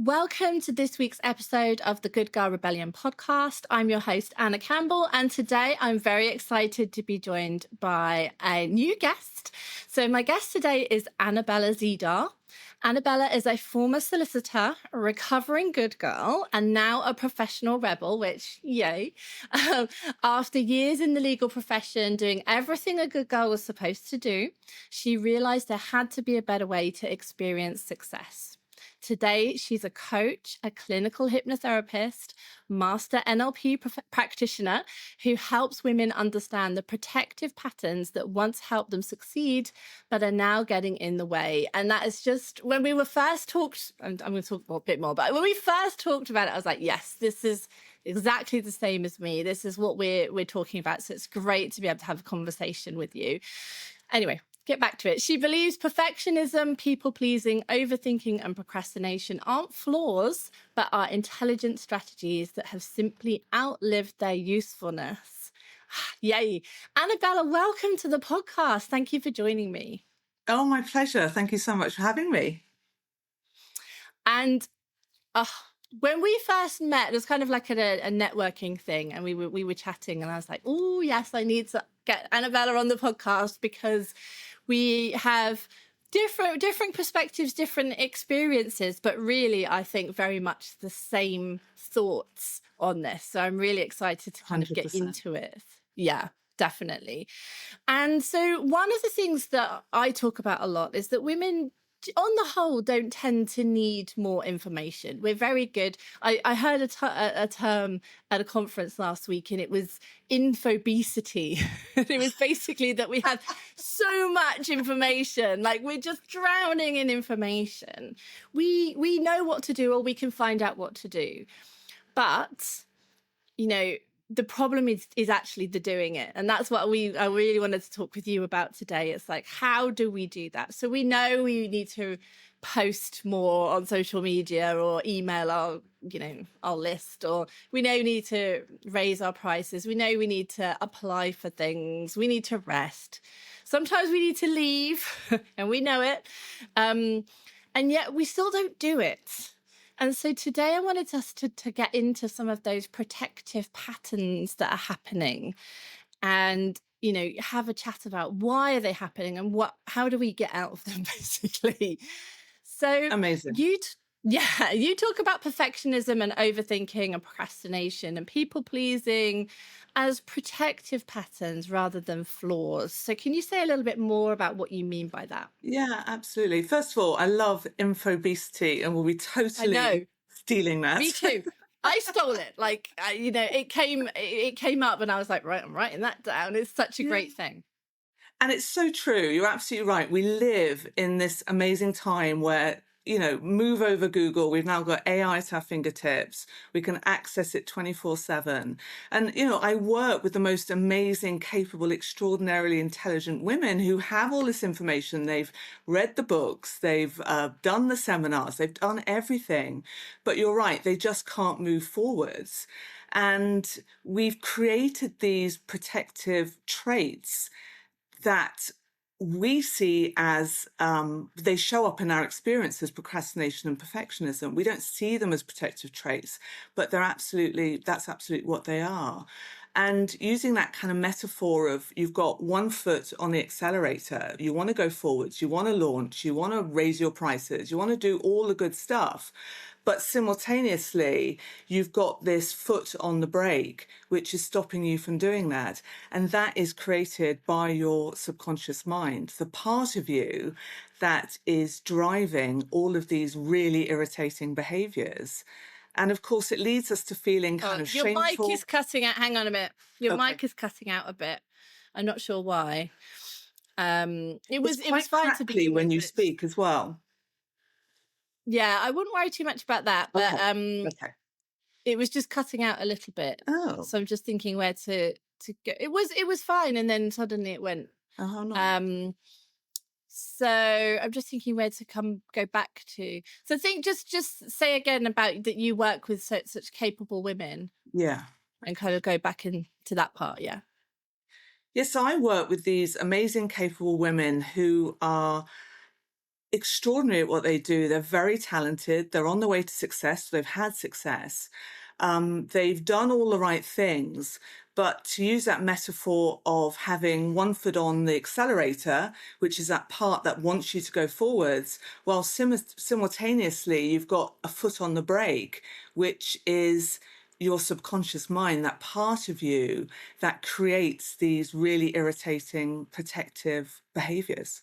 Welcome to this week's episode of the Good Girl Rebellion podcast. I'm your host, Anna Campbell, and today I'm very excited to be joined by a new guest. So my guest today is Annabella Zeiddar. Annabella is a former solicitor, a recovering good girl, and now a professional rebel, which, yay. After years in the legal profession, doing everything a good girl was supposed to do, she realized there had to be a better way to experience success. Today, she's a coach, a clinical hypnotherapist, master NLP practitioner who helps women understand the protective patterns that once helped them succeed, but are now getting in the way. And that is just when we were first talked, and I'm going to talk a bit more, but when we first talked about it, I was like, yes, this is exactly the same as me. This is what we're talking about. So it's great to be able to have a conversation with you. Anyway, get back to it. She believes perfectionism, people-pleasing, overthinking, and procrastination aren't flaws, but are intelligent strategies that have simply outlived their usefulness. Yay. Annabella, welcome to the podcast. Thank you for joining me. Oh, my pleasure. Thank you so much for having me. And when we first met, it was kind of like at a networking thing, and we were chatting, and I was like, oh, yes, I need to get Annabella on the podcast because we have different perspectives, different experiences, but really, I think very much the same thoughts on this. So I'm really excited to kind of get 100%. into it. Yeah, definitely. And so one of the things that I talk about a lot is that women on the whole don't tend to need more information. We're very good. I heard a term at a conference last week, and it was infobesity. It was basically that we have so much information, like we're just drowning in information. We know what to do, or we can find out what to do, but the problem is actually the doing it. And that's what I really wanted to talk with you about today. It's like, how do we do that? So we know we need to post more on social media or email our list, or we know we need to raise our prices. We know we need to apply for things. We need to rest. Sometimes we need to leave and we know it. And yet we still don't do it. And so today I wanted us to get into some of those protective patterns that are happening and, have a chat about why are they happening and how do we get out of them, basically. So Amazing. you talk about perfectionism and overthinking and procrastination and people pleasing as protective patterns rather than flaws. So can you say a little bit more about what you mean by that? Yeah, absolutely. First of all, I love infobesity and we'll be totally stealing that. Me too. I stole it. Like, it came up and I was like, right, I'm writing that down. It's such a great thing. And it's so true. You're absolutely right. We live in this amazing time where, move over Google. We've now got AI at our fingertips. We can access it 24/7. And, I work with the most amazing, capable, extraordinarily intelligent women who have all this information. They've read the books. They've done the seminars. They've done everything. But you're right. They just can't move forwards. And we've created these protective traits that we see as they show up in our experience as procrastination and perfectionism. We don't see them as protective traits, but that's absolutely what they are. And using that kind of metaphor of you've got one foot on the accelerator, you want to go forwards, you want to launch, you want to raise your prices, you want to do all the good stuff. But simultaneously, you've got this foot on the brake, which is stopping you from doing that. And that is created by your subconscious mind, the part of you that is driving all of these really irritating behaviors. And of course, it leads us to feeling kind of shameful. Your mic is cutting out. Hang on a minute. Your mic is cutting out a bit. I'm not sure why. It was fine to begin when with, you speak as well. Yeah, I wouldn't worry too much about that, but Okay. It was just cutting out a little bit. Oh. So I'm just thinking where to go. It was fine, and then suddenly it went. Oh no. So I'm just thinking where to go back to. So I think just say again about that you work with such capable women. Yeah. And kind of go back into that part, yeah. Yes, I work with these amazing, capable women who are extraordinary at what they do. They're very talented. They're on the way to success. They've had success. They've done all the right things. But to use that metaphor of having one foot on the accelerator, which is that part that wants you to go forwards, while simultaneously you've got a foot on the brake, which is your subconscious mind, that part of you that creates these really irritating protective behaviors.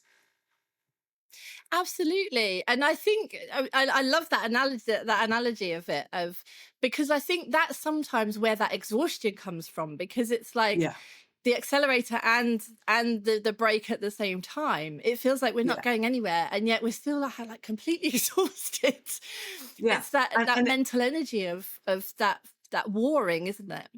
Absolutely. And I think I love that analogy of it, of because I think that's sometimes where that exhaustion comes from, because it's like Yeah, the accelerator and the brake at the same time. It feels like we're not yeah, going anywhere, and yet we're still like completely exhausted. yeah. It's that And, that and mental energy of that warring, isn't it?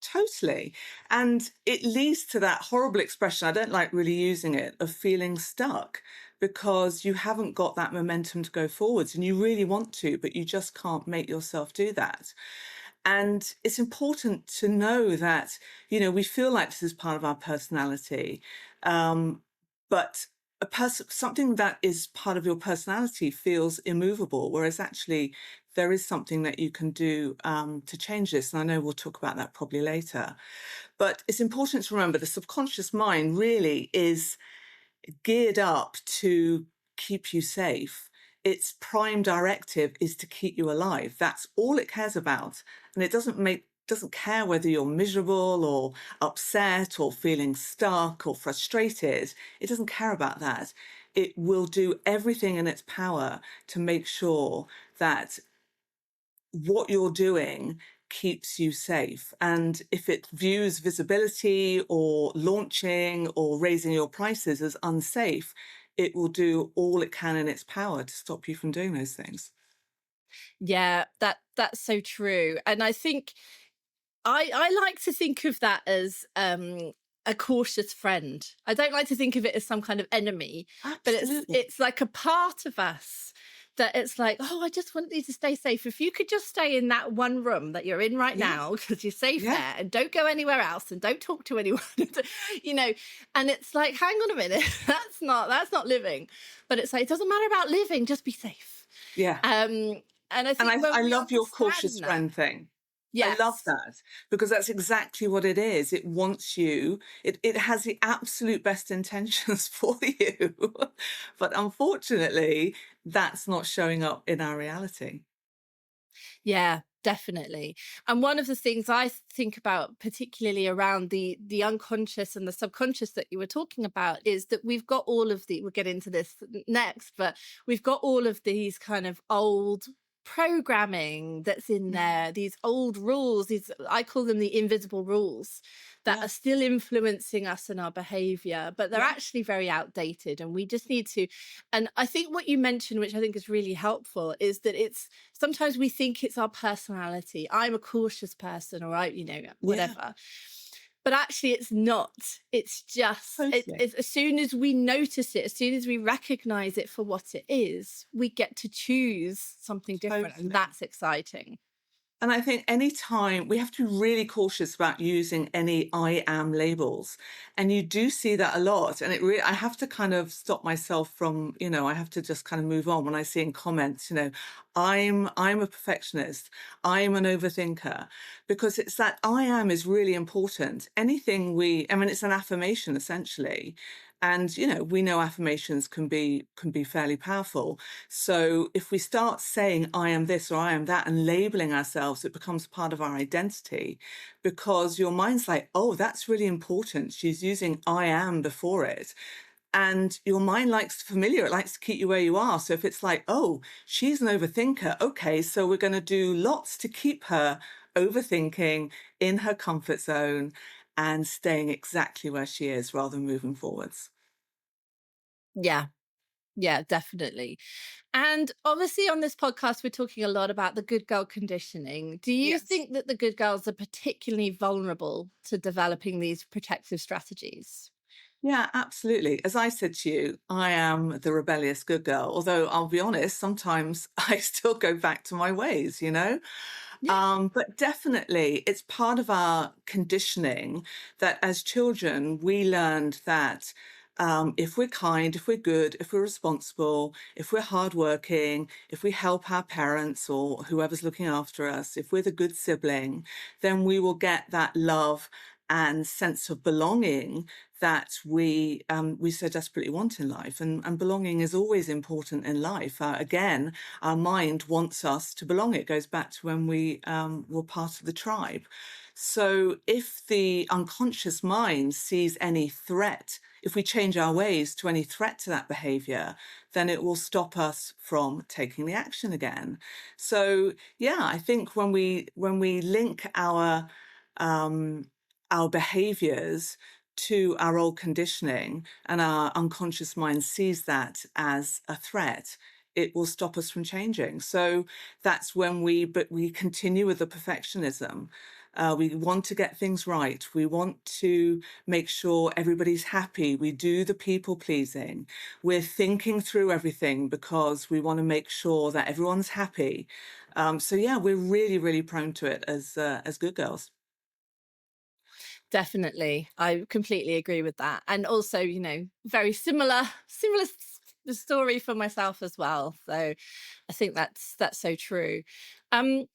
Totally. And it leads to that horrible expression, I don't like really using it, of feeling stuck because you haven't got that momentum to go forwards and you really want to, but you just can't make yourself do that. And it's important to know that, we feel like this is part of our personality. But something that is part of your personality feels immovable, whereas actually there is something that you can do to change this. And I know we'll talk about that probably later. But it's important to remember the subconscious mind really is geared up to keep you safe. Its prime directive is to keep you alive. That's all it cares about. And it doesn't care whether you're miserable or upset or feeling stuck or frustrated. It doesn't care about that. It will do everything in its power to make sure that what you're doing keeps you safe. And if it views visibility or launching or raising your prices as unsafe, it will do all it can in its power to stop you from doing those things. Yeah, that's so true. And I think I like to think of that as a cautious friend. I don't like to think of it as some kind of enemy, but Absolutely. it's like a part of us that it's like, oh, I just want you to stay safe. If you could just stay in that one room that you're in right Yeah. now, because you're safe Yeah. there, and don't go anywhere else, and don't talk to anyone, you know. And it's like, hang on a minute, that's not living. But it's like, it doesn't matter about living, just be safe. Yeah. Um, and I And think I when we love your cautious understand that, friend thing. I love yes. that because that's exactly what it is. It wants you, it has the absolute best intentions for you. But unfortunately, that's not showing up in our reality. Yeah, definitely. And one of the things I think about, particularly around the unconscious and the subconscious that you were talking about, is that we've got all of the, we'll get into this next, but we've got all of these kind of old programming that's in Mm. there, these old rules, these, I call them the invisible rules, that Yeah. are still influencing us and our behavior, but they're Yeah. actually very outdated. And we just need to, and I think what you mentioned, which I think is really helpful, is that it's sometimes we think it's our personality. I'm a cautious person, or Yeah. whatever. But actually, it's not. It's just Totally. as soon as we notice it, as soon as we recognize it for what it is, we get to choose something different, and Totally. that's exciting. And I think anytime we have to be really cautious about using any I am labels. And you do see that a lot. And I have to kind of stop myself from, I have to just kind of move on when I see in comments, I'm a perfectionist. I'm an overthinker because it's that I am is really important. It's an affirmation essentially. And, we know affirmations can be fairly powerful. So if we start saying, I am this or I am that, and labeling ourselves, it becomes part of our identity because your mind's like, oh, that's really important. She's using I am before it. And your mind likes familiar, it likes to keep you where you are. So if it's like, oh, she's an overthinker, okay, so we're going to do lots to keep her overthinking in her comfort zone and staying exactly where she is rather than moving forwards. Yeah, yeah, definitely. And obviously, on this podcast, we're talking a lot about the good girl conditioning. Do you Yes. think that the good girls are particularly vulnerable to developing these protective strategies? Yeah, absolutely. As I said to you, I am the rebellious good girl. Although I'll be honest, sometimes I still go back to my ways. Yeah. But definitely, it's part of our conditioning that as children, we learned that. If we're kind, if we're good, if we're responsible, if we're hardworking, if we help our parents or whoever's looking after us, if we're the good sibling, then we will get that love and sense of belonging that we so desperately want in life. And belonging is always important in life. Again, our mind wants us to belong. It goes back to when we were part of the tribe. So if the unconscious mind sees any threat, if we change our ways to any threat to that behavior, then it will stop us from taking the action again. So yeah, I think when we link um, our behaviors to our old conditioning and our unconscious mind sees that as a threat, it will stop us from changing. So that's when we continue with the perfectionism. We want to get things right. We want to make sure everybody's happy. We do the people pleasing. We're thinking through everything because we want to make sure that everyone's happy. So yeah, we're really, really prone to it as good girls. Definitely. I completely agree with that. And also, very the story for myself as well. So I think that's so true. Um,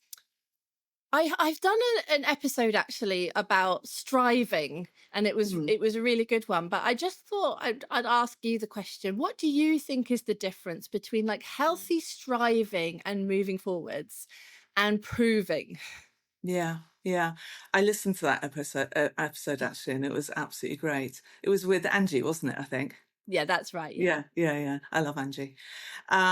I've done an episode actually about striving, and it was Mm. it was a really good one. But I just thought I'd ask you the question: what do you think is the difference between like healthy striving and moving forwards, and proving? Yeah, yeah. I listened to that episode actually, and it was absolutely great. It was with Angie, wasn't it? I think. Yeah, that's right. Yeah, Yeah, yeah, yeah. I love Angie.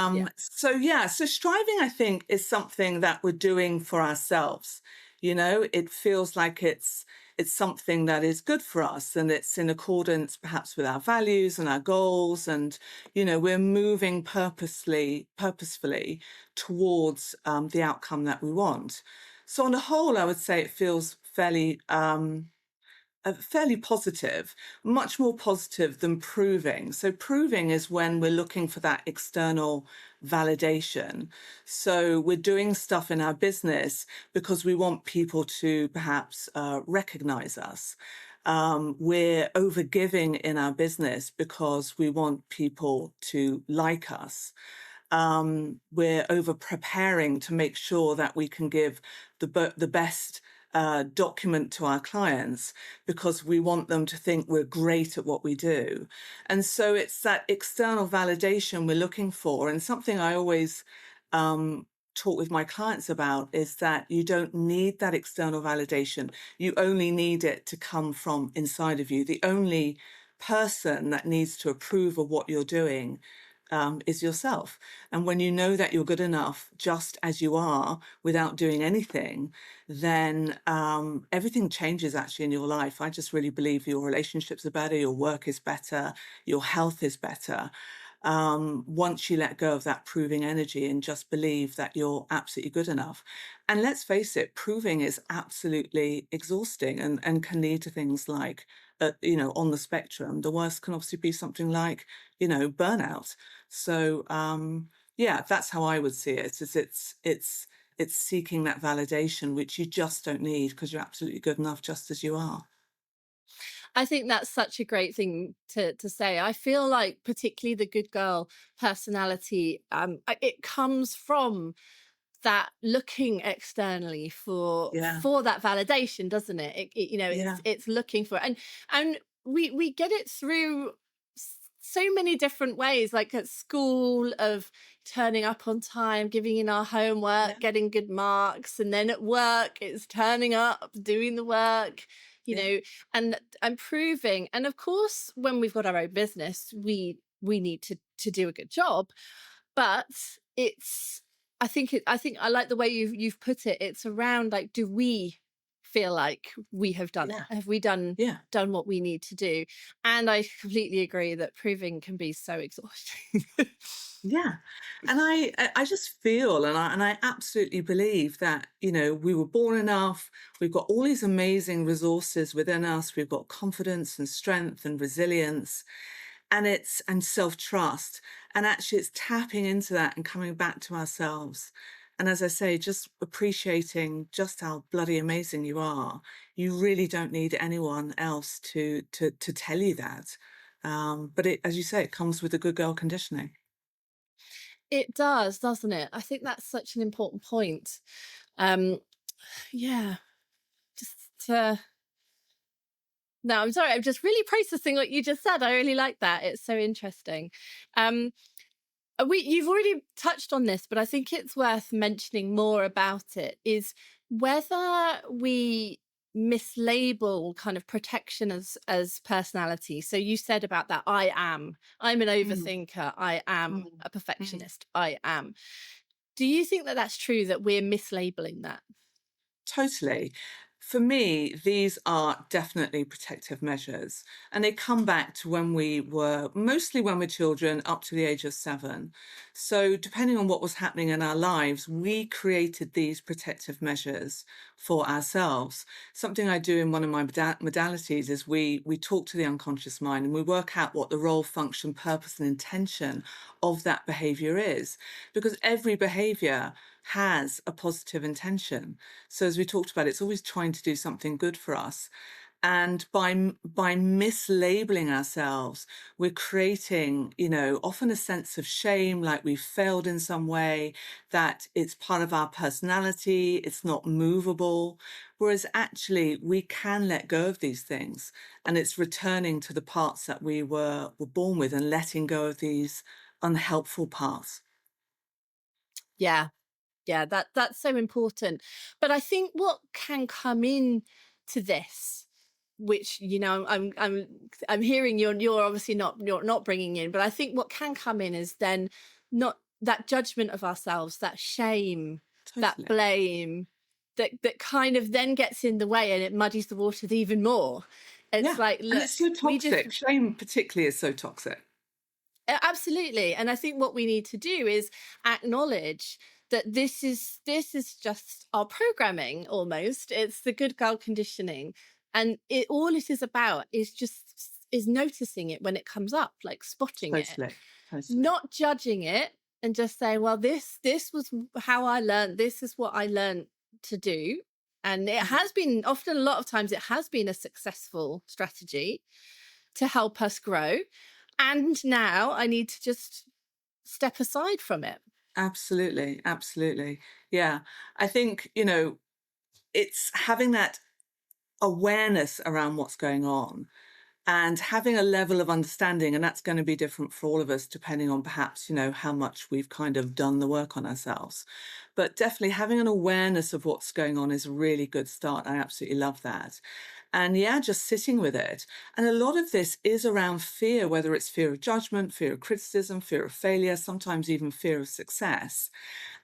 yeah. So yeah, so striving, I think, is something that we're doing for ourselves. It feels like it's something that is good for us and it's in accordance perhaps with our values and our goals. And, we're moving purposefully towards the outcome that we want. So on the whole, I would say it feels fairly positive, much more positive than proving. So, proving is when we're looking for that external validation. So, we're doing stuff in our business because we want people to perhaps recognize us. We're overgiving in our business because we want people to like us. We're over preparing to make sure that we can give the best document to our clients because we want them to think we're great at what we do. And so it's that external validation we're looking for. And something I always um, talk with my clients about is that you don't need that external validation. You only need it to come from inside of you. The only person that needs to approve of what you're doing is yourself. And when you know that you're good enough just as you are without doing anything, then everything changes actually in your life. I just really believe your relationships are better, your work is better, your health is better. Once you let go of that proving energy and just believe that you're absolutely good enough. And let's face it, proving is absolutely exhausting and can lead to things like, on the spectrum, the worst can obviously be something like, burnout. So yeah, that's how I would see it. It's seeking that validation which you just don't need because you're absolutely good enough just as you are. I think that's such a great thing to say. I feel like particularly the good girl personality, it comes from that looking externally Yeah, for that validation, doesn't it? yeah, It's looking for it. And we get it through so many different ways, like at school of turning up on time, giving in our yeah, homework, getting good marks, and then at work it's turning up, doing the work, you yeah, know, and proving. And of course, when we've got our own business, we need to do a good job, but it's I think I like the way you've put it. It's around like, do we feel like we have done it? yeah, Have we yeah. done what we need to do? And I completely agree that proving can be so exhausting. Yeah. And I just feel and I absolutely believe that, we were born enough, we've got all these amazing resources within us, we've got confidence and strength and resilience and self-trust. And actually it's tapping into that and coming back to ourselves. And as I say, just appreciating just how bloody amazing you are. You really don't need anyone else to tell you that. But it, as you say, it comes with the good girl conditioning. It does, doesn't it? I think that's such an important point. Um, yeah, just to no, I'm sorry. I'm just really processing what you just said. I really like that. It's so interesting. Um, you've already touched on this, but I think it's worth mentioning more about it. Is whether we mislabel kind of protection as personality. So you said about that. I'm an Mm, overthinker. I am mm, a mm. perfectionist. I am. Do you think that that's true? That we're mislabeling that? Totally. For me, these are definitely protective measures. And they come back to when we were, mostly when we're children, up to the age of 7. So, depending on what was happening in our lives, we created these protective measures for ourselves. Something I do in one of my modalities is we talk to the unconscious mind and we work out what the role, function, purpose, and intention of that behavior is. Because every behavior has a positive intention. So as we talked about, it's always trying to do something good for us. And by mislabeling ourselves, we're creating, often a sense of shame, like we've failed in some way, that it's part of our personality, it's not movable. Whereas actually, we can let go of these things, and it's returning to the parts that we were born with and letting go of these unhelpful parts. Yeah, yeah, that's so important. But I think what can come in to this, which I'm hearing you're obviously not bringing in, but I think what can come in is then not that judgment of ourselves, that shame, that Totally. blame, that kind of then gets in the way and it muddies the waters even more. It's Yeah. like, And look, it's so we just toxic. Shame, particularly, is so toxic. Absolutely. And I think what we need to do is acknowledge that this is just our programming almost. It's the good girl conditioning. And all it is about is just is noticing it when it comes up, like spotting it, Totally. Totally. not judging it and just saying, well, this was how I learned, this is what I learned to do. And it Mm. has been often a lot of times it has been a successful strategy to help us grow. And now I need to just step aside from it. Absolutely. Absolutely. Yeah. I think, it's having that awareness around what's going on and having a level of understanding. And that's going to be different for all of us, depending on perhaps, how much we've kind of done the work on ourselves. But definitely having an awareness of what's going on is a really good start. I absolutely love that. And yeah, just sitting with it. And a lot of this is around fear, whether it's fear of judgment, fear of criticism, fear of failure, sometimes even fear of success,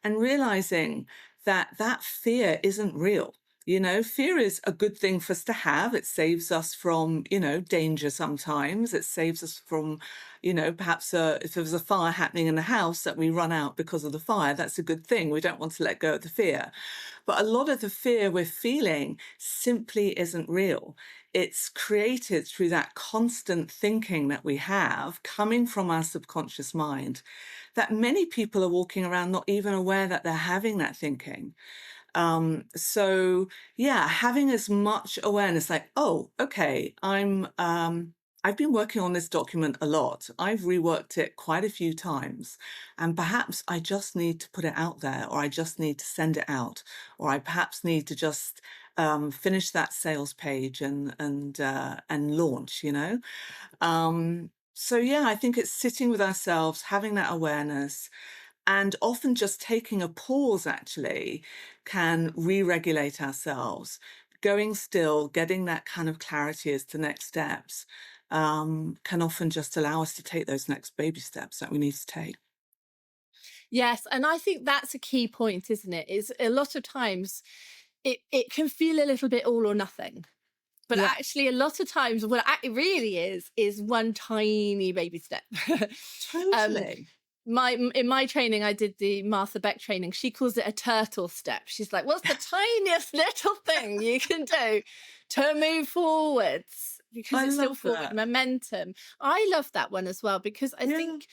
and realizing that that fear isn't real. Fear is a good thing for us to have. It saves us from, danger sometimes. It saves us from, perhaps if there was a fire happening in the house that we run out because of the fire, that's a good thing. We don't want to let go of the fear. But a lot of the fear we're feeling simply isn't real. It's created through that constant thinking that we have coming from our subconscious mind, that many people are walking around not even aware that they're having that thinking. So yeah, having as much awareness, like, oh, okay, I've been working on this document a lot. I've reworked it quite a few times, and perhaps I just need to put it out there, or I just need to send it out, or I perhaps need to just finish that sales page and launch. So yeah, I think it's sitting with ourselves, having that awareness, and often just taking a pause actually can re-regulate ourselves. Going still, getting that kind of clarity as to next steps, can often just allow us to take those next baby steps that we need to take. Yes, and I think that's a key point, isn't it? Is a lot of times it can feel a little bit all or nothing. But Yeah, actually, a lot of times, what it really is one tiny baby step. um, totally. in my training, I did the Martha Beck training. She calls it a turtle step. She's like, "What's the tiniest little thing you can do to move forwards?" Because I it's still love forward that. momentum. I love that one as well because I Yeah. think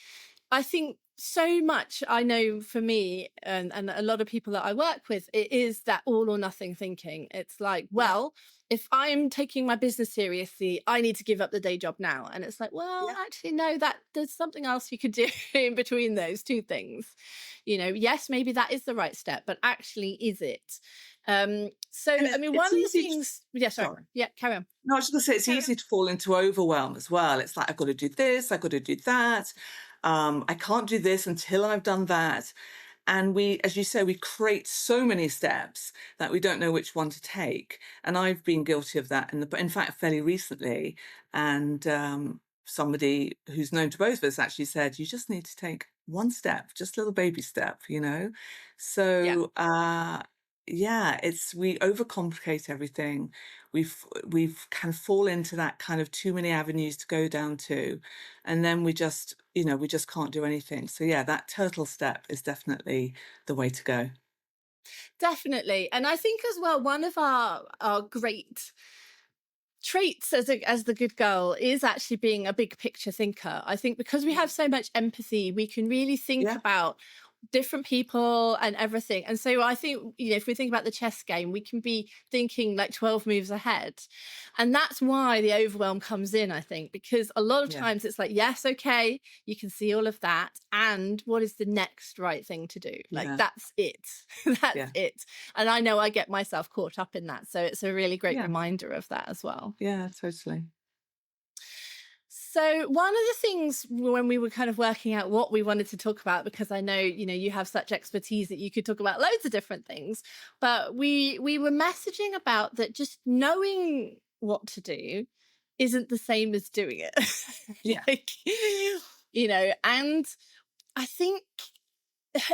I think. so much I know for me and a lot of people that I work with, it is that all or nothing thinking. It's like, Yeah, well, if I'm taking my business seriously, I need to give up the day job now. And it's like, well, yeah. actually, no, that there's something else you could do in between those two things. Yes, maybe that is the right step, but actually, is it? So And I mean, one it's of the easy. things, yeah, sorry. Sorry. Yeah, carry on. No, I was just gonna say it's easy to fall into overwhelm as well. It's like I've got to do this, I've got to do that. I can't do this until I've done that. And we, as you say, we create so many steps that we don't know which one to take. And I've been guilty of that in fact, fairly recently. And somebody who's known to both of us actually said, you just need to take one step, just a little baby step, you know? Yeah. So, yeah, it's we overcomplicate everything. We've can fall into that kind of too many avenues to go down to, and then we just can't do anything. So yeah, that turtle step is definitely the way to go. Definitely. And I think as well, one of our great traits as the good girl is actually being a big picture thinker. I think because we Yeah. have so much empathy, we can really think Yeah, about different people and everything. And so I think, if we think about the chess game, we can be thinking like 12 moves ahead. And that's why the overwhelm comes in, I think, because a lot of yeah, times it's like, yes, okay, you can see all of that. And what is the next right thing to do? Like, yeah, that's it. That's yeah, it. And I know I get myself caught up in that. So it's a really great yeah, reminder of that as well. yeah, totally. So one of the things when we were kind of working out what we wanted to talk about, because I know, you have such expertise that you could talk about loads of different things, but we were messaging about that just knowing what to do isn't the same as doing it. Yeah, Like, and I think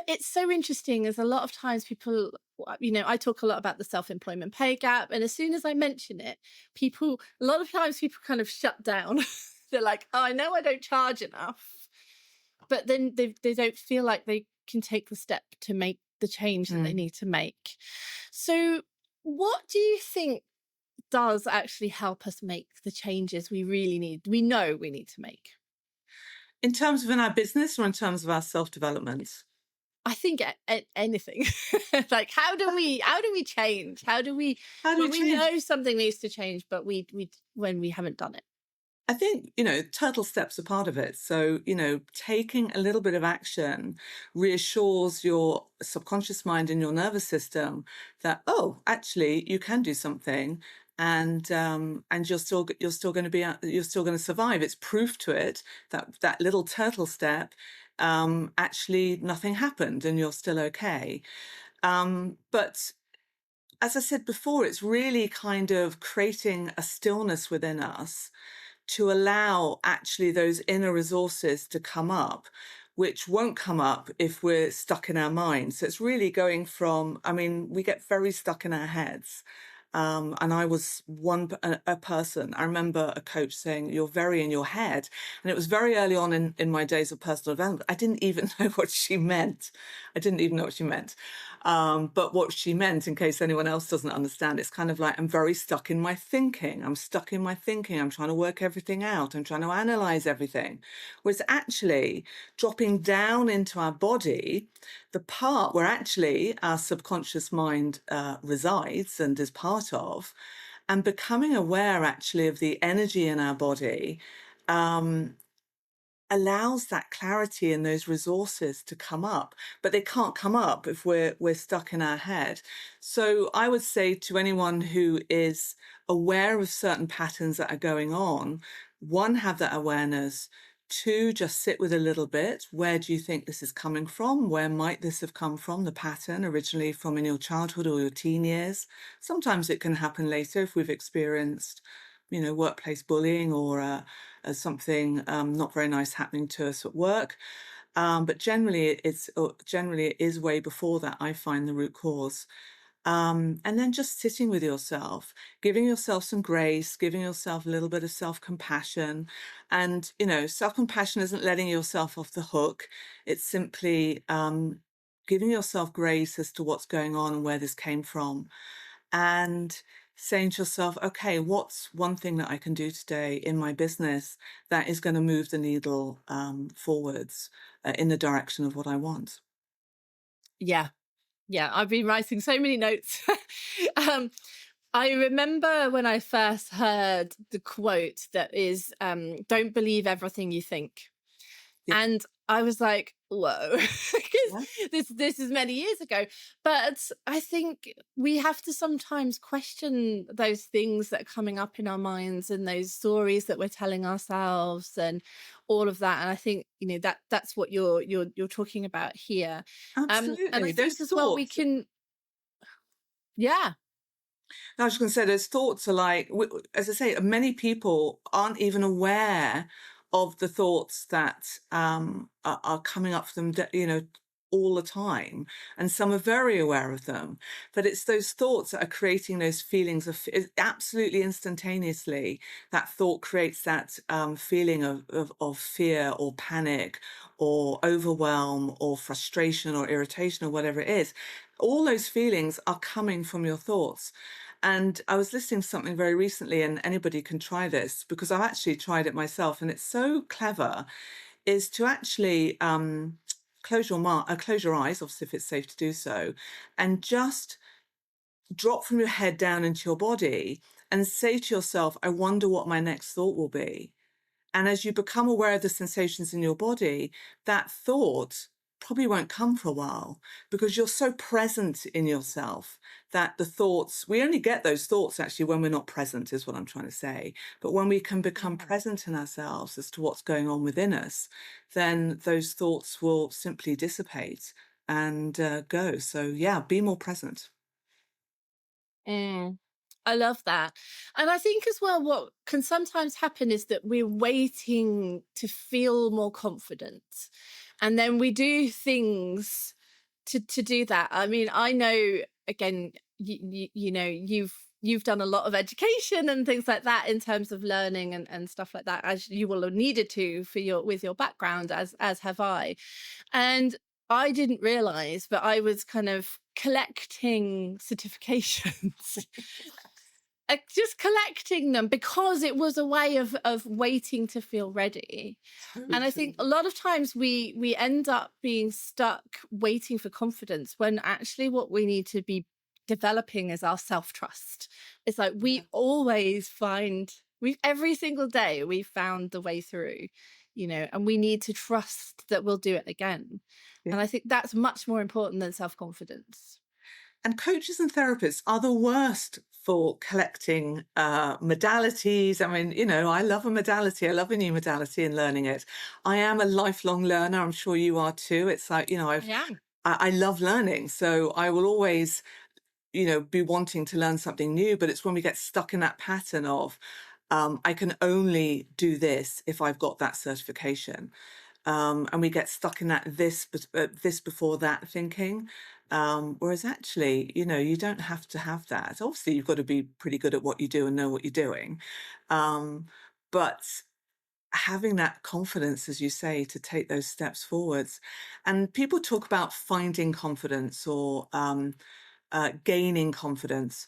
it's so interesting as a lot of times people, I talk a lot about the self-employment pay gap, and as soon as I mention it, a lot of times people kind of shut down. They're like, oh, I know I don't charge enough, but then they don't feel like they can take the step to make the change that they mm. need to make. So what do you think does actually help us make the changes we know we need to make? In terms of in our business or in terms of our self-development? I think anything. Like, how do we change? How do we, How do we when we change? know something needs to change, but we when we haven't done it? I think, turtle steps are part of it. So, taking a little bit of action reassures your subconscious mind and your nervous system that, oh, actually, you can do something, and you're still going to you're still going to survive. It's proof to it that that little turtle step, actually nothing happened and you're still okay. But as I said before, it's really kind of creating a stillness within us to allow actually those inner resources to come up, which won't come up if we're stuck in our minds. So it's really going from, I mean, we get very stuck in our heads. And I was a person. I remember a coach saying, "You're very in your head." And it was very early on in my days of personal development. I didn't even know what she meant. I didn't even know what she meant. But what she meant, in case anyone else doesn't understand, it's kind of like I'm very stuck in my thinking. I'm stuck in my thinking. I'm trying to work everything out. I'm trying to analyze everything. Whereas actually dropping down into our body, the part where actually our subconscious mind resides and is part of, and becoming aware actually of the energy in our body, um, allows that clarity and those resources to come up, but they can't come up if we're stuck in our head. So I would say to anyone who is aware of certain patterns that are going on, one, have that awareness. Two, just sit with a little bit. Where do you think this is coming from? Where might this have come from? The pattern originally from in your childhood or your teen years. Sometimes it can happen later if we've experienced, workplace bullying or something not very nice happening to us at work. But generally it is way before that I find the root cause. And then just sitting with yourself, giving yourself some grace, giving yourself a little bit of self-compassion. And, self-compassion isn't letting yourself off the hook. It's simply giving yourself grace as to what's going on and where this came from. And saying to yourself, okay, what's one thing that I can do today in my business that is going to move the needle forwards in the direction of what I want? Yeah. Yeah, I've been writing so many notes. um, I remember when I first heard the quote that is, "Don't believe everything you think." Yeah. And I was like, "Whoa," because Yeah. this is many years ago. But I think we have to sometimes question those things that are coming up in our minds and those stories that we're telling ourselves and all of that. And I think, that's what you're talking about here. And I Absolutely. Those think as well we thoughts. can, yeah. I was just going to say, those thoughts are like, as I say, many people aren't even aware of the thoughts that are coming up for them, all the time. And some are very aware of them. But it's those thoughts that are creating those feelings of absolutely instantaneously. That thought creates that feeling of fear or panic or overwhelm or frustration or irritation or whatever it is. All those feelings are coming from your thoughts. And I was listening to something very recently, and anybody can try this because I've actually tried it myself, and it's so clever. Is to actually close your eyes, obviously if it's safe to do so, and just drop from your head down into your body and say to yourself, "I wonder what my next thought will be." And as you become aware of the sensations in your body, that thought probably won't come for a while because you're so present in yourself that the thoughts, we only get those thoughts actually when we're not present, is what I'm trying to say. But when we can become Yeah. present in ourselves as to what's going on within us, then those thoughts will simply dissipate and go. So, yeah, be more present. Mm. I love that. And I think as well, what can sometimes happen is that we're waiting to feel more confident. And then we do things to do that. I mean, I know again, you've done a lot of education and things like that in terms of learning and stuff like that, as you will have needed to for your with your background, as have I. And I didn't realize, but I was kind of collecting certifications. Just collecting them because it was a way of waiting to feel ready. And I think Totally. a lot of times we end up being stuck waiting for confidence when actually what we need to be developing is our self-trust. It's like Yeah. we always find we every single day we found the way through, and we need to trust that we'll do it again. Yeah. And I think that's much more important than self-confidence. And coaches and therapists are the worst for collecting modalities. I mean, I love a modality. I love a new modality and learning it. I am a lifelong learner. I'm sure you are too. It's like, I am. I love learning. So I will always, be wanting to learn something new. But it's when we get stuck in that pattern of, I can only do this if I've got that certification. And we get stuck in that this before that thinking. Whereas actually, you don't have to have that. Obviously, you've got to be pretty good at what you do and know what you're doing. Um, but having that confidence, as you say, to take those steps forwards. And people talk about finding confidence or gaining confidence.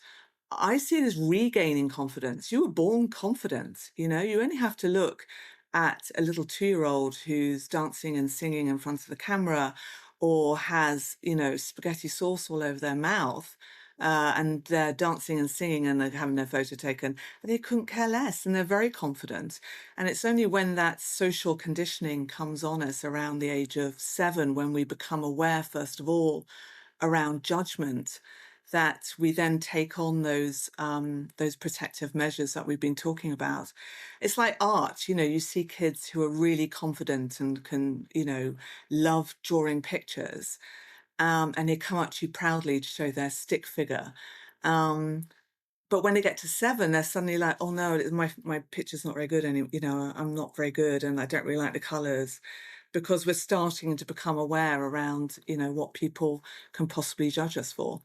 I see it as regaining confidence. You were born confident, you only have to look at a little 2-year-old who's dancing and singing in front of the camera or has, spaghetti sauce all over their mouth. And they're dancing and singing and they're having their photo taken. They couldn't care less and they're very confident. And it's only when that social conditioning comes on us around the age of 7 when we become aware, first of all, around judgment that we then take on those protective measures that we've been talking about. It's like art, you see kids who are really confident and can, love drawing pictures, and they come up to you proudly to show their stick figure. Um, but when they get to 7, they're suddenly like, "Oh no, my picture's not very good, and I'm not very good, and I don't really like the colours," because we're starting to become aware around, what people can possibly judge us for.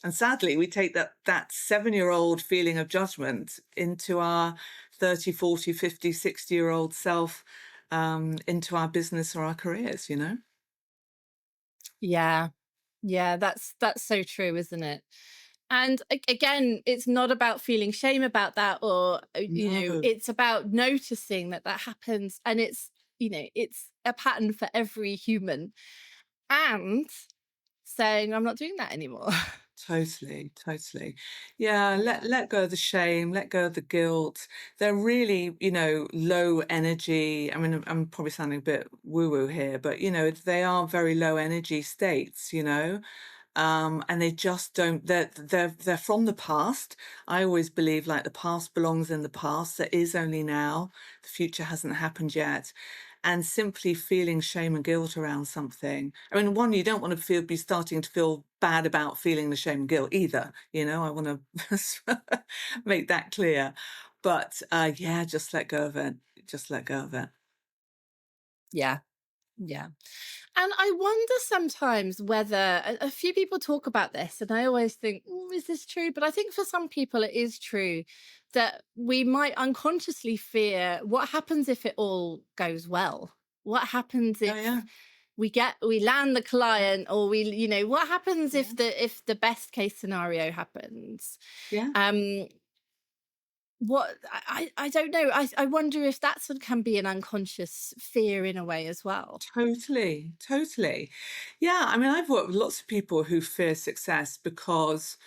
And sadly, we take that 7-year-old feeling of judgment into our 30, 40, 50, 60-year-old self, into our business or our careers. Yeah. Yeah, that's so true, isn't it? And again, it's not about feeling shame about that, or, No, it's about noticing that that happens. And it's a pattern for every human, and saying, I'm not doing that anymore. totally, totally. Yeah, let Yeah. let go of the shame, let go of the guilt. They're really, low energy. I mean, I'm probably sounding a bit woo-woo here, but they are very low energy states. And they just don't. They're from the past. I always believe like the past belongs in the past. There is only now. The future hasn't happened yet. And simply feeling shame and guilt around something. I mean, one, you don't want to be starting to feel bad about feeling the shame and guilt either. I want to make that clear. But yeah, just let go of it. Just let go of it. Yeah. Yeah. And I wonder sometimes whether a few people talk about this, and I always think, is this true? But I think for some people it is true that we might unconsciously fear what happens if it all goes well? What happens Oh yeah, if we land the client, or what happens yeah, if the best case scenario happens? yeah. Um what I don't know. I wonder if can be an unconscious fear in a way as well. Totally, totally. Yeah, I mean, I've worked with lots of people who fear success because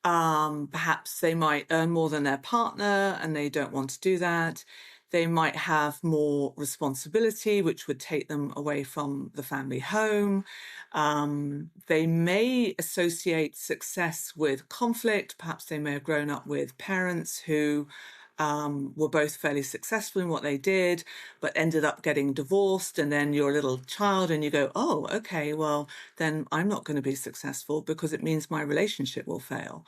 perhaps they might earn more than their partner and they don't want to do that. They might have more responsibility, which would take them away from the family home. They may associate success with conflict. Perhaps they may have grown up with parents who were both fairly successful in what they did, but ended up getting divorced. And then you're a little child and you go, oh, okay, well, then I'm not going to be successful because it means my relationship will fail.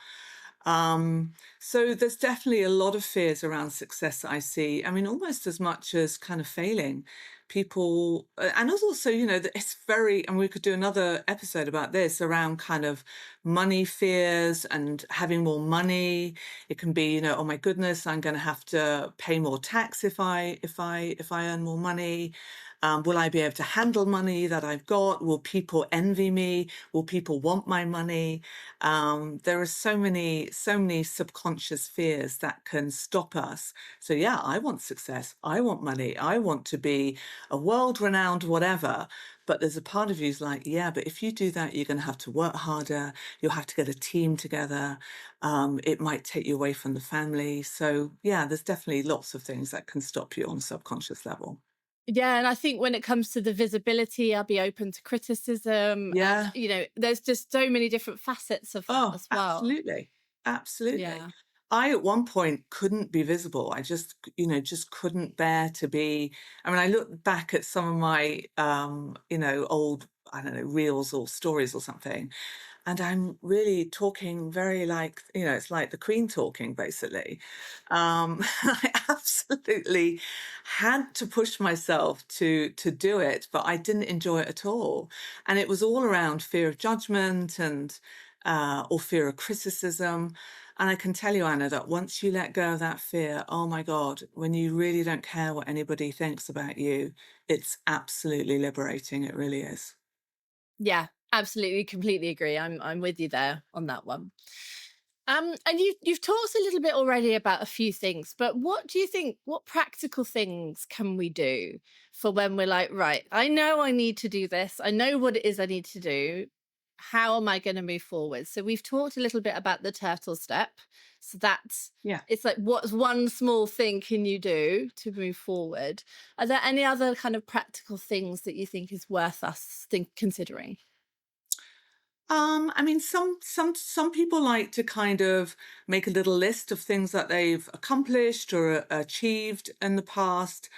So there's definitely a lot of fears around success that I see. I mean, almost as much as kind of failing. People, and also, that it's very, and we could do another episode about this around kind of money fears and having more money. It can be, oh my goodness, I'm going to have to pay more tax if I earn more money. Will I be able to handle money that I've got? Will people envy me? Will people want my money? There are so many subconscious fears that can stop us. So yeah, I want success. I want money. I want to be a world-renowned whatever. But there's a part of you who's like, yeah, but if you do that, you're going to have to work harder. You'll have to get a team together. It might take you away from the family. So yeah, there's definitely lots of things that can stop you on a subconscious level. Yeah, and I think when it comes to the visibility, I'll be open to criticism, and Yeah. there's just so many different facets of that Oh, as well. absolutely. Absolutely. Yeah. I at one point couldn't be visible. I just couldn't bear to be. I mean, I look back at some of my old, I don't know, reels or stories or something, and I'm really talking very like, it's like the Queen talking, basically. I absolutely had to push myself to do it, but I didn't enjoy it at all. And it was all around fear of judgment and or fear of criticism. And I can tell you, Anna, that once you let go of that fear, oh my God, when you really don't care what anybody thinks about you, it's absolutely liberating. It really is. Yeah, absolutely, completely agree. I'm with you there on that one. And you've talked a little bit already about a few things, but what do you think? What practical things can we do for when we're like, right, I know I need to do this. I know what it is I need to do. How am I going to move forward? So we've talked a little bit about the turtle step. So that's Yeah. it's like, what's one small thing can you do to move forward? Are there any other kind of practical things that you think is worth us considering? I mean, some people like to kind of make a little list of things that they've accomplished or achieved in the past.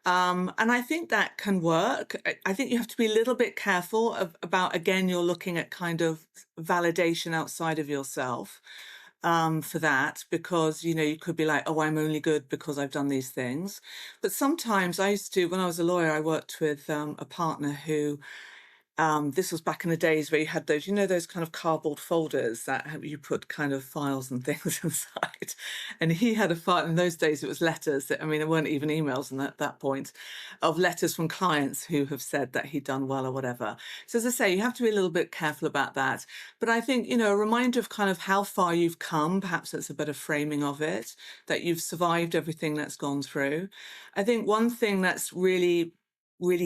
And I think that can work. I think you have to be a little bit careful about, again, you're looking at kind of validation outside of yourself for that, because, you could be like, oh, I'm only good because I've done these things. But sometimes I used to, when I was a lawyer, I worked with a partner who This was back in the days where you had those, those kind of cardboard folders that you put kind of files and things inside. And he had a file in those days. It was letters. I mean, there weren't even emails in that point, of letters from clients who have said that he'd done well or whatever. So as I say, you have to be a little bit careful about that. But I think, a reminder of kind of how far you've come. Perhaps that's a better framing of it, that you've survived everything that's gone through. I think one thing that's really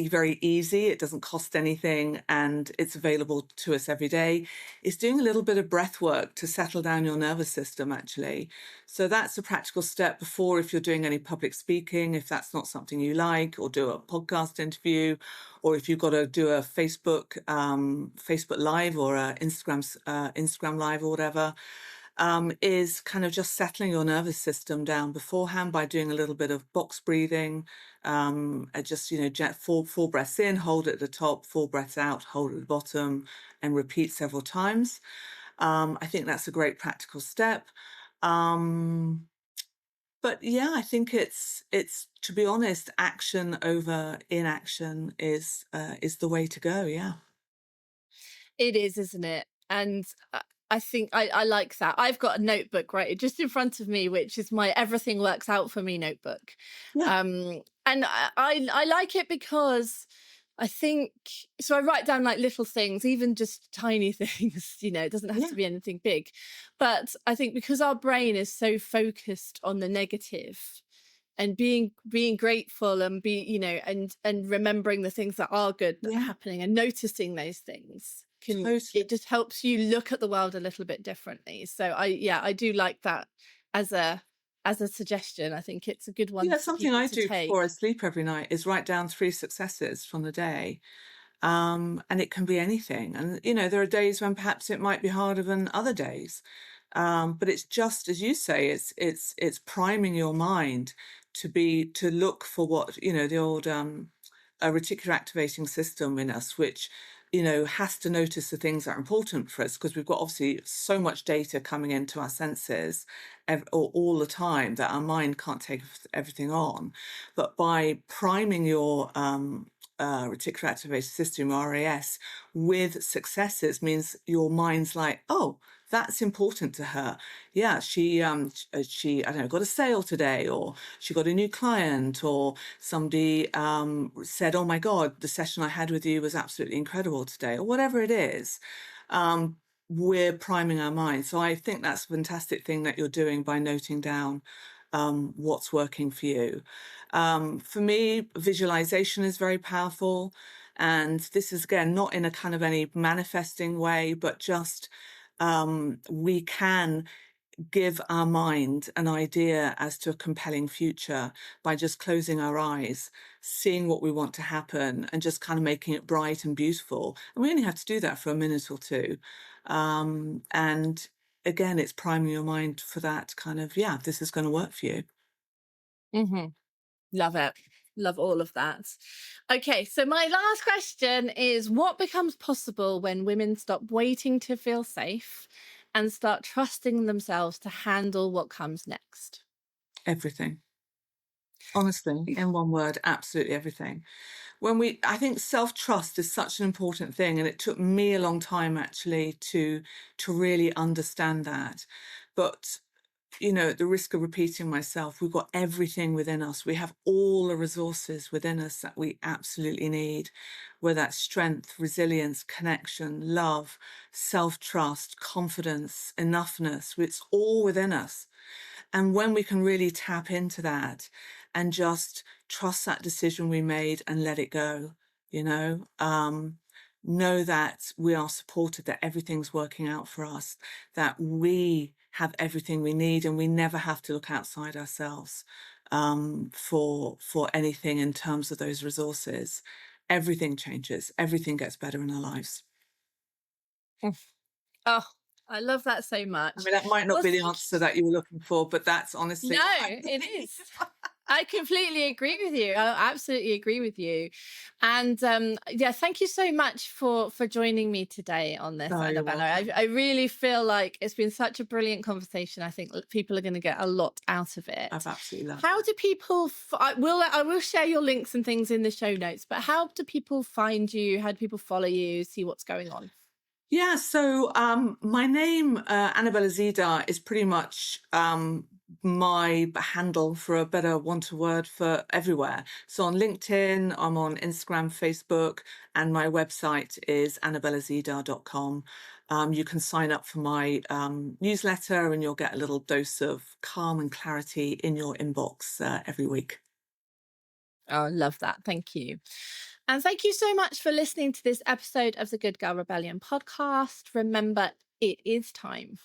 very easy, it doesn't cost anything, and it's available to us every day, is doing a little bit of breath work to settle down your nervous system, actually. So that's a practical step before, if you're doing any public speaking, if that's not something you like, or do a podcast interview, or if you've got to do a Facebook Live, or a Instagram Live, or whatever, is kind of just settling your nervous system down beforehand by doing a little bit of box breathing. Just, four breaths in, hold it at the top, 4 breaths out, hold it at the bottom, and repeat several times. I think that's a great practical step. But yeah, I think it's to be honest, action over inaction is the way to go. Yeah. It is, isn't it? And I think I like that. I've got a notebook right just in front of me, which is my everything works out for me notebook. Yeah. And I like it because I think so. I write down like little things, even just tiny things, it doesn't have Yeah. to be anything big. But I think because our brain is so focused on the negative, and being grateful, and and remembering the things that are good that are Yeah. happening, and noticing those things, Totally. it just helps you look at the world a little bit differently. So I do like that as a suggestion. I think it's a good one Yeah, for something people I to do before I take. sleep every night is write down 3 successes from the day. And it can be anything. And, there are days when perhaps it might be harder than other days. But it's just, as you say, it's priming your mind to look for what, the old reticular activating system in us, which, has to notice the things that are important for us, because we've got obviously so much data coming into our senses all the time that our mind can't take everything on. But by priming your reticular activating system, RAS, with successes, means your mind's like, oh, that's important to her. Yeah, she I don't know, got a sale today, or she got a new client, or somebody said, oh my God, the session I had with you was absolutely incredible today, or whatever it is. Um, we're priming our mind. So I think that's a fantastic thing that you're doing by noting down what's working for you. For me, visualization is very powerful. And this is, again, not in a kind of any manifesting way, but just we can give our mind an idea as to a compelling future by just closing our eyes, seeing what we want to happen, and just kind of making it bright and beautiful. And we only have to do that for a minute or two. And again, it's priming your mind for that kind of, yeah, this is going to work for you. Hmm. Love it. Love all of that. Okay, so my last question is, what becomes possible when women stop waiting to feel safe and start trusting themselves to handle what comes next? Everything. Honestly, in one word, absolutely everything. I think self-trust is such an important thing, and it took me a long time actually to really understand that. But at the risk of repeating myself, we've got everything within us. We have all the resources within us that we absolutely need, whether that's strength, resilience, connection, love, self-trust, confidence, enoughness. It's all within us. And when we can really tap into that and just trust that decision we made and let it go, know that we are supported, that everything's working out for us, that we have everything we need, and we never have to look outside ourselves for anything in terms of those resources. Everything changes, everything gets better in our lives. Mm. Oh, I love that so I much. mean, that might not Well, be the thank answer that you were looking for, but that's honestly No, what I it think. is. I completely agree with you. I absolutely agree with you. And yeah, thank you so much for joining me today on this, Oh, you're Annabella. welcome. I really feel like it's been such a brilliant conversation. I think people are going to get a lot out of I've it. absolutely loved How it. do people? I will share your links and things in the show notes. But how do people find you? How do people follow you? See what's going on? Yeah, so my name, Annabella Zeiddar, is pretty much my handle, for a better want of word, for everywhere. So on LinkedIn, I'm on Instagram, Facebook, and my website is annabellazeiddar.com. You can sign up for my newsletter and you'll get a little dose of calm and clarity in your inbox every week. Oh, I love that. Thank you. And thank you so much for listening to this episode of the Good Girl Rebellion podcast. Remember, it is time.